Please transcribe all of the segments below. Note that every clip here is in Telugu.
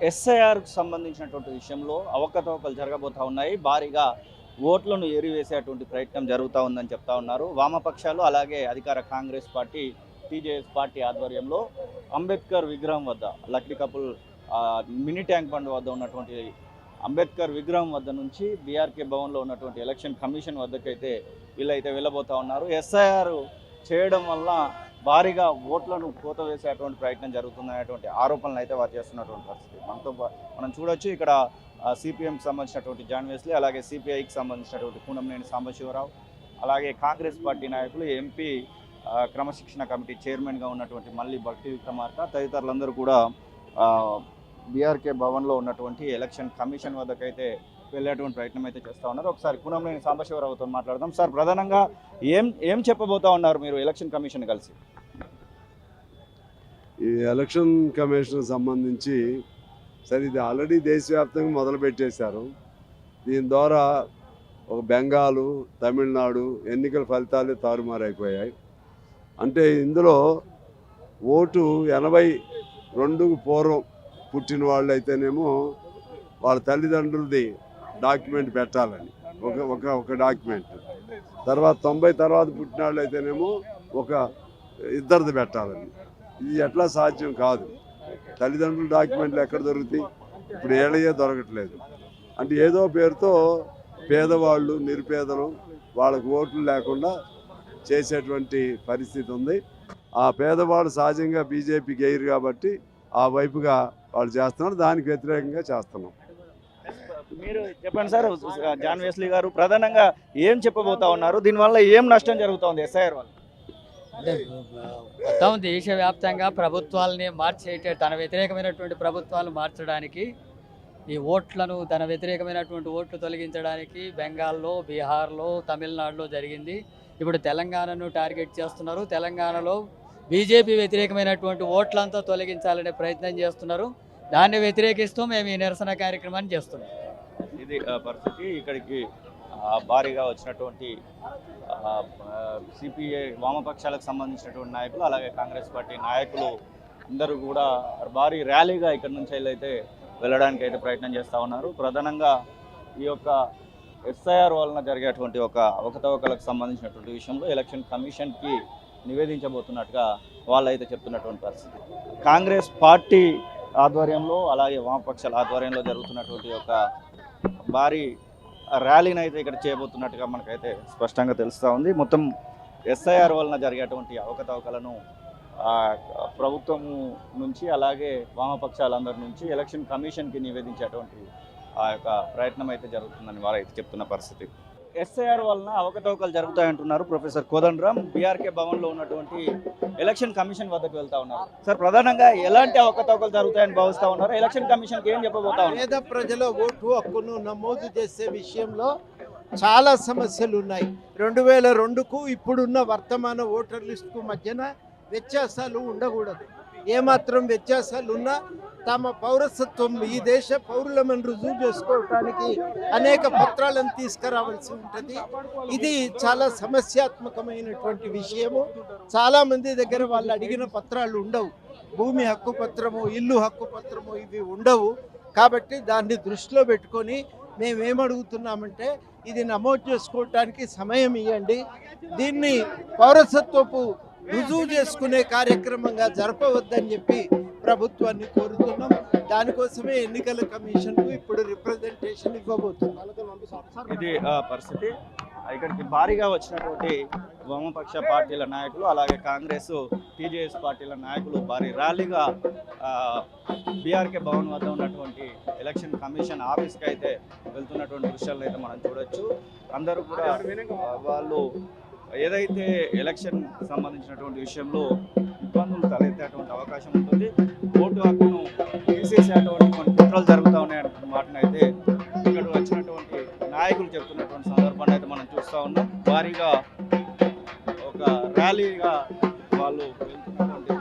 ఎస్ఐఆర్కు సంబంధించినటువంటి విషయంలో అవకతవకలు జరగబోతూ ఉన్నాయి. భారీగా ఓట్లను ఏరివేసేటువంటి ప్రయత్నం జరుగుతూ ఉందని చెప్తా ఉన్నారు వామపక్షాలు. అలాగే అధికార కాంగ్రెస్ పార్టీ టీజేఎస్ పార్టీ ఆధ్వర్యంలో అంబేద్కర్ విగ్రహం వద్ద Lakdi couple mini tank bund వద్ద ఉన్నటువంటి అంబేద్కర్ విగ్రహం వద్ద నుంచి బీఆర్కే భవన్లో ఉన్నటువంటి ఎలక్షన్ కమిషన్ వద్దకైతే వీళ్ళైతే వెళ్ళబోతూ ఉన్నారు. ఎస్ఐఆర్ చేయడం వల్ల భారీగా ఓట్లను కోత వేసేటువంటి ప్రయత్నం జరుగుతుందనేటువంటి ఆరోపణలు అయితే వారు చేస్తున్నటువంటి పరిస్థితి మనం చూడొచ్చు. ఇక్కడ సిపిఎంకి సంబంధించినటువంటి జాన్ వెస్లీ, అలాగే సిపిఐకి సంబంధించినటువంటి కూనంనేని సాంబశివరావు, అలాగే కాంగ్రెస్ పార్టీ నాయకులు, ఎంపీ క్రమశిక్షణ కమిటీ చైర్మన్గా ఉన్నటువంటి మల్లి భక్తి విక్రమార్క తదితరులందరూ కూడా బీఆర్కే భవన్లో ఉన్నటువంటి ఎలక్షన్ కమిషన్ వద్దకైతే వెళ్ళేటువంటి ప్రయత్నం అయితే చేస్తూ ఉన్నారు. ఒకసారి కూనంనేని సాంబశివరావుతో మాట్లాడదాం. సార్, ప్రధానంగా ఏం చెప్పబోతా ఉన్నారు మీరు ఎలక్షన్ కమిషన్ కలిసి? ఈ ఎలక్షన్ కమిషన్ సంబంధించి సరే, ఇది ఆల్రెడీ దేశవ్యాప్తంగా మొదలుపెట్టేశారు. దీని ద్వారా ఒక బెంగాలు, తమిళనాడు ఎన్నికల ఫలితాలు తారుమారైపోయాయి. అంటే ఇందులో ఓటు 82కు పూర్వం పుట్టిన వాళ్ళు అయితేనేమో వాళ్ళ తల్లిదండ్రులది డాక్యుమెంట్ పెట్టాలని ఒక డాక్యుమెంట్, తర్వాత 90 తర్వాత పుట్టిన వాళ్ళు అయితేనేమో ఇద్దరిది పెట్టాలని. ఇది ఎట్లా సాధ్యం కాదు. తల్లిదండ్రుల డాక్యుమెంట్లు ఎక్కడ దొరుకుతాయి? ఇప్పుడు ఏళ్ళయే దొరకట్లేదు. అంటే ఏదో పేరుతో పేదవాళ్ళు, నిరుపేదలు వాళ్ళకు ఓట్లు లేకుండా చేసేటువంటి పరిస్థితి ఉంది. ఆ పేదవాళ్ళు సహజంగా బీజేపీకి ఎయిర్ కాబట్టి ఆ వైపుగా వాళ్ళు చేస్తున్నారు. దానికి వ్యతిరేకంగా చేస్తున్నాం. మీరు చెప్పండి సార్, జాన్ వెస్లీ గారు ప్రధానంగా ఏం చెప్పబోతా ఉన్నారు? దీనివల్ల ఏం నష్టం జరుగుతుంది ఎస్ఐఆర్ వల్ల? అంటే మొత్తం దేశవ్యాప్తంగా ప్రభుత్వాలని తన వ్యతిరేకమైనటువంటి ప్రభుత్వాలు మార్చడానికి, ఈ ఓట్లను తన వ్యతిరేకమైనటువంటి ఓట్లు తొలగించడానికి బెంగాల్లో, బీహార్లో, తమిళనాడులో జరిగింది. ఇప్పుడు తెలంగాణను టార్గెట్ చేస్తున్నారు. తెలంగాణలో బీజేపీ వ్యతిరేకమైనటువంటి ఓట్లంతా తొలగించాలనే ప్రయత్నం చేస్తున్నారు. దాన్ని వ్యతిరేకిస్తూ మేము ఈ నిరసన కార్యక్రమాన్ని చేస్తున్నాం. ఇది పరిస్థితి. ఇక్కడికి భారీగా వచ్చినటువంటి సిపిఐ వామపక్షాలకు సంబంధించినటువంటి నాయకులు, అలాగే కాంగ్రెస్ పార్టీ నాయకులు అందరూ కూడా భారీ ర్యాలీగా ఇక్కడ నుంచి అయితే వెళ్ళడానికి అయితే ప్రయత్నం చేస్తూ ఉన్నారు. ప్రధానంగా ఈ యొక్క ఎస్ఐఆర్ వలన జరిగేటువంటి ఒక అవకతవకలకు సంబంధించినటువంటి విషయంలో ఎలక్షన్ కమిషన్కి నివేదించబోతున్నట్టుగా వాళ్ళు అయితే చెప్తున్నటువంటి పరిస్థితి. కాంగ్రెస్ పార్టీ ఆధ్వర్యంలో, అలాగే వామపక్షాల ఆధ్వర్యంలో జరుగుతున్నటువంటి ఒక భారీ ర్యాలీని అయితే ఇక్కడ చేయబోతున్నట్టుగా మనకైతే స్పష్టంగా తెలుస్తూ ఉంది. మొత్తం ఎస్ఐఆర్ వలన జరిగేటువంటి అవకతవకలను ప్రభుత్వం నుంచి, అలాగే వామపక్షాలందరి నుంచి ఎలక్షన్ కమిషన్కి నివేదించేటువంటి ఆ యొక్క ప్రయత్నం అయితే జరుగుతుందని వారైతే చెప్తున్న పరిస్థితి. ఎస్ఐఆర్ వలన అవకతవకలు జరుగుతాయంటున్నారు ప్రొఫెసర్ కోదండరాం. బీఆర్కే భవన్లో ఉన్నటువంటి ఎలక్షన్ కమిషన్ వద్దకు వెళ్తా ఉన్నారు. సార్, ప్రధానంగా ఎలాంటి అవకతవకలు జరుగుతాయని భావిస్తూ ఉన్నారు? ఎలక్షన్ కమిషన్కి ఏం చెప్పబోతా ఉన్నారు? పేద ప్రజల ఓటు హక్కును నమోదు చేసే విషయంలో చాలా సమస్యలు ఉన్నాయి. 2002కు ఇప్పుడున్న వర్తమాన ఓటర్ లిస్టుకు మధ్యన వ్యత్యాసాలు ఉండకూడదు. ఏమాత్రం వ్యత్యాసాలు ఉన్నా తమ పౌరసత్వం, ఈ దేశ పౌరులమని రుజువు చేసుకోవడానికి అనేక పత్రాలను తీసుకురావాల్సి ఉంటుంది. ఇది చాలా సమస్యాత్మకమైనటువంటి విషయము. చాలామంది దగ్గర వాళ్ళు అడిగిన పత్రాలు ఉండవు. భూమి హక్కు పత్రము, ఇల్లు హక్కు పత్రము ఇవి ఉండవు. కాబట్టి దాన్ని దృష్టిలో పెట్టుకొని మేమేమడుగుతున్నామంటే, ఇది నమోదు చేసుకోవటానికి సమయం ఇవ్వండి. దీన్ని పౌరసత్వపు రుజువు చేసుకునే కార్యక్రమంగా జరపవద్దని చెప్పి ప్రభుత్వాన్ని కోరుతున్నాం. దానికోసమే ఎన్నికల కమిషన్కు ఇప్పుడు రిప్రజెంటేషన్ ఇవ్వబోతున్నాం. ఇది పరిస్థితి. ఇక్కడికి భారీగా వచ్చినటువంటి వామపక్ష పార్టీల నాయకులు, అలాగే కాంగ్రెస్, టీజేఎస్ పార్టీల నాయకులు భారీ ర్యాలీగా బీఆర్కే భవన్ వద్ద ఉన్నటువంటి ఎలక్షన్ కమిషన్ ఆఫీస్కి అయితే వెళ్తున్నటువంటి దృశ్యాలను అయితే మనం చూడొచ్చు. అందరూ కూడా వాళ్ళు ఏదైతే ఎలక్షన్ సంబంధించినటువంటి విషయంలో ఇబ్బందులు తలెత్తేటువంటి అవకాశం ఉంటుంది, ఓటు హక్కును తీసేసేటువంటి కొన్ని కుట్రలు జరుగుతూ ఉన్నాయన్న మాటను అయితే ఇక్కడ వచ్చినటువంటి నాయకులు చెప్తున్నటువంటి సందర్భాన్ని అయితే మనం చూస్తూ ఉన్నాం. భారీగా ఒక ర్యాలీగా వాళ్ళు వెళ్తున్నటువంటి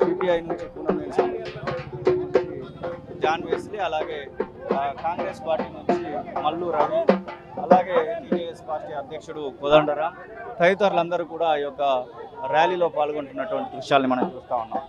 సిపిఐ నుంచి కూనంనేని జాన్ వెస్లీ, అలాగే కాంగ్రెస్ పార్టీ నుంచి మల్లు రవి, అలాగే టీజేఎస్ పార్టీ అధ్యక్షుడు కోదండరాం తదితరులందరూ కూడా ఈ యొక్క ర్యాలీలో పాల్గొంటున్నటువంటి దృశ్యాన్ని మనం చూస్తూ ఉన్నాం.